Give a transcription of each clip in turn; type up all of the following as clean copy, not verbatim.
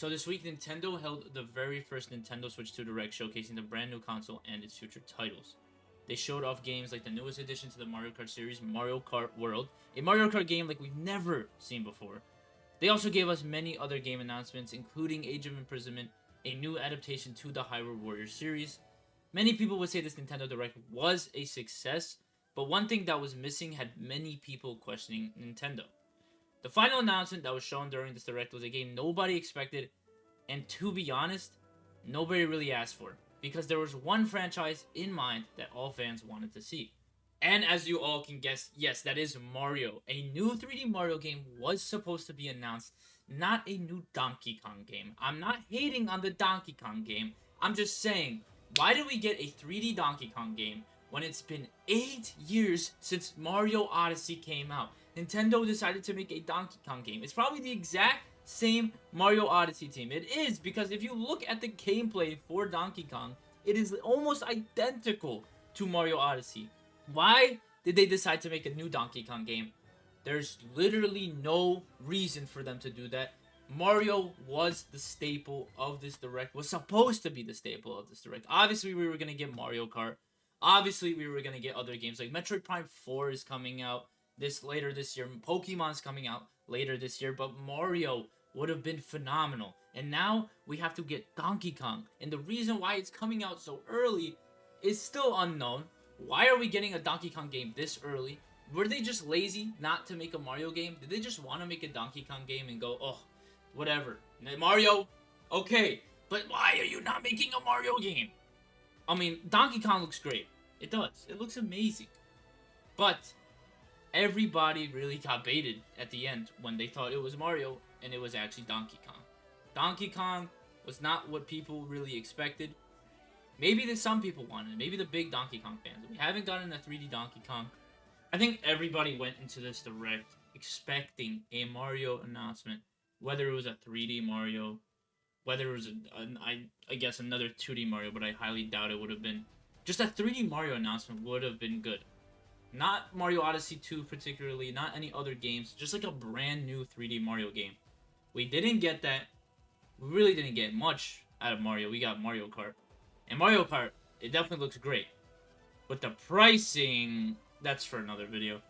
So this week, Nintendo held the very first Nintendo Switch 2 Direct, showcasing the brand new console and its future titles. They showed off games like the newest addition to the Mario Kart series, Mario Kart World, a Mario Kart game like we've never seen before. They also gave us many other game announcements, including Age of Imprisonment, a new adaptation to the Hyrule Warriors series. Many people would say this Nintendo Direct was a success, but one thing that was missing had many people questioning Nintendo. The final announcement that was shown during this Direct was a game nobody expected, and to be honest, nobody really asked for, because there was one franchise in mind that all fans wanted to see. And as you all can guess, yes, that is Mario. A new 3D Mario game was supposed to be announced, not a new Donkey Kong game. I'm not hating on the Donkey Kong game. I'm just saying, why did we get a 3D Donkey Kong game when it's been 8 years since Mario Odyssey came out? Nintendo decided to make a Donkey Kong game. It's probably the exact same Mario Odyssey team. It is, because if you look at the gameplay for Donkey Kong, it is almost identical to Mario Odyssey. Why did they decide to make a new Donkey Kong game? There's literally no reason for them to do that. Mario was the staple of this Direct, was supposed to be the staple of this Direct. Obviously, we were going to get Mario Kart. Obviously, we were going to get other games, like Metroid Prime 4 is coming out later this year. Pokemon's coming out later this year, but Mario would have been phenomenal. And now we have to get Donkey Kong. And the reason why it's coming out so early is still unknown. Why are we getting a Donkey Kong game this early? Were they just lazy not to make a Mario game? Did they just want to make a Donkey Kong game and go, oh, whatever. Mario, okay, but why are you not making a Mario game? I mean, Donkey Kong looks great. It does. It looks amazing. But everybody really got baited at the end when they thought it was Mario and it was actually Donkey Kong. Donkey Kong was not what people really expected. Maybe that some people wanted it. Maybe the big Donkey Kong fans. We haven't gotten a 3D Donkey Kong. I think everybody went into this Direct expecting a Mario announcement. Whether it was a 3D Mario, whether it was, I guess, another 2D Mario, but I highly doubt it would have been. Just a 3D Mario announcement would have been good. Not Mario Odyssey 2 particularly, not any other games. Just like a brand new 3D Mario game. We didn't get that. We really didn't get much out of Mario. We got Mario Kart. And Mario Kart, it definitely looks great. But the pricing, that's for another video.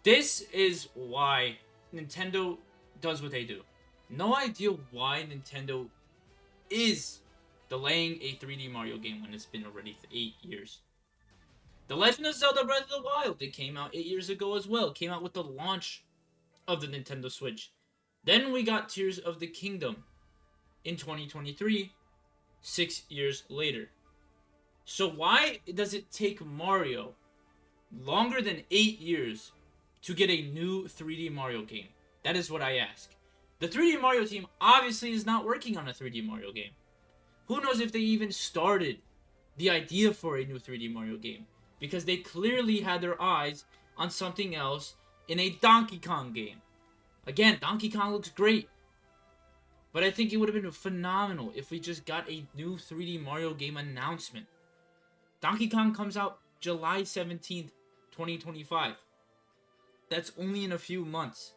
This is why Nintendo does what they do. No idea why Nintendo is delaying a 3D Mario game when it's been already 8 years. The Legend of Zelda Breath of the Wild, it came out 8 years ago as well. It came out with the launch of the Nintendo Switch. Then we got Tears of the Kingdom in 2023, 6 years later. So why does it take Mario longer than 8 years to get a new 3D Mario game? That is what I ask. The 3D Mario team obviously is not working on a 3D Mario game. Who knows if they even started the idea for a new 3D Mario game, because they clearly had their eyes on something else in a Donkey Kong game. Again, Donkey Kong looks great, but I think it would have been phenomenal if we just got a new 3D Mario game announcement. Donkey Kong comes out July 17th, 2025. That's only in a few months.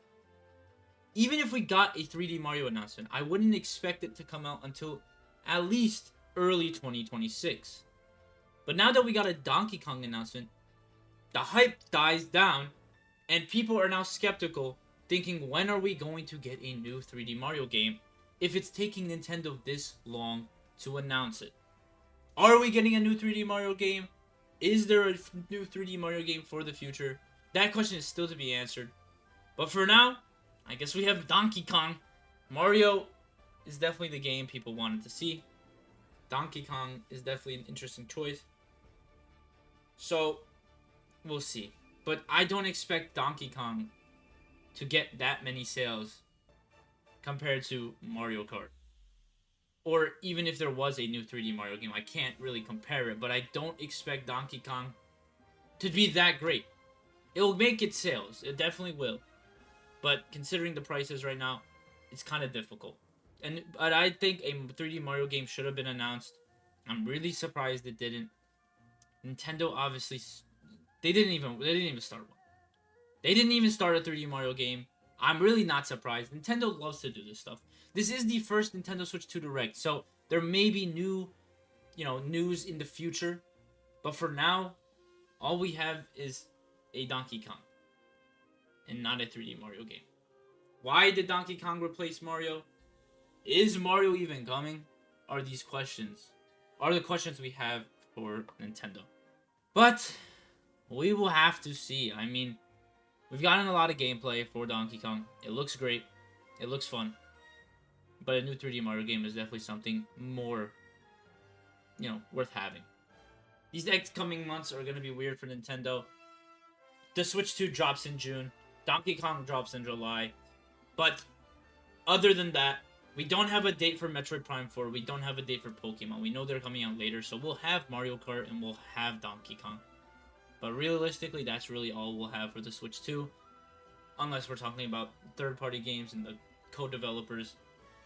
Even if we got a 3D Mario announcement, I wouldn't expect it to come out until at least early 2026. But now that we got a Donkey Kong announcement, the hype dies down, and people are now skeptical, thinking, when are we going to get a new 3D Mario game if it's taking Nintendo this long to announce it? Are we getting a new 3D Mario game? Is there a new 3D Mario game for the future? That question is still to be answered. But for now, I guess we have Donkey Kong. Mario is definitely the game people wanted to see. Donkey Kong is definitely an interesting choice. So, we'll see. But I don't expect Donkey Kong to get that many sales compared to Mario Kart. Or even if there was a new 3D Mario game, I can't really compare it, but I don't expect Donkey Kong to be that great. It'll make its sales. It definitely will. But considering the prices right now, it's kind of difficult. But I think a 3D Mario game should have been announced. I'm really surprised it didn't. Nintendo obviously, they didn't even start one. They didn't even start a 3D Mario game. I'm really not surprised. Nintendo loves to do this stuff. This is the first Nintendo Switch 2 Direct, so there may be new, news in the future. But for now, all we have is a Donkey Kong and not a 3D Mario game. Why did Donkey Kong replace Mario? Is Mario even coming? Are the questions we have for Nintendo. But we will have to see. I mean, we've gotten a lot of gameplay for Donkey Kong. It looks great. It looks fun. But a new 3D Mario game is definitely something more, worth having. These next coming months are going to be weird for Nintendo. The Switch 2 drops in June. Donkey Kong drops in July. But other than that, we don't have a date for Metroid Prime 4. We don't have a date for Pokemon. We know they're coming out later, so we'll have Mario Kart and we'll have Donkey Kong. But realistically, that's really all we'll have for the Switch 2. Unless we're talking about third-party games and the co-developers.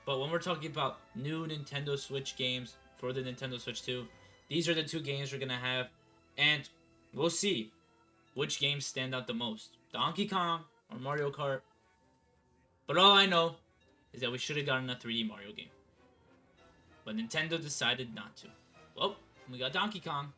But when we're talking about new Nintendo Switch games for the Nintendo Switch 2, these are the two games we're going to have. And we'll see which games stand out the most. Donkey Kong or Mario Kart. But all I know is that we should have gotten a 3D Mario game. But Nintendo decided not to. Well, we got Donkey Kong.